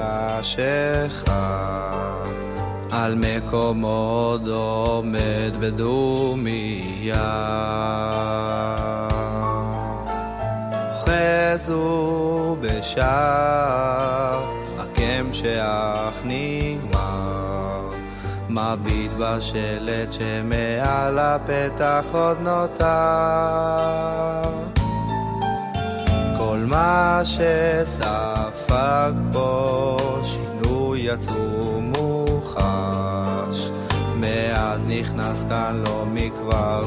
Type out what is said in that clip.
בחשיכה, על מקומו עומד בדומיה. חזו בשער, הקם שאך נגמר, מביט בשלט שמעל הפתח עוד נותר. כל מה שספג בו שינוי עצום מוחש, מאז נכנס כאן לא מכבר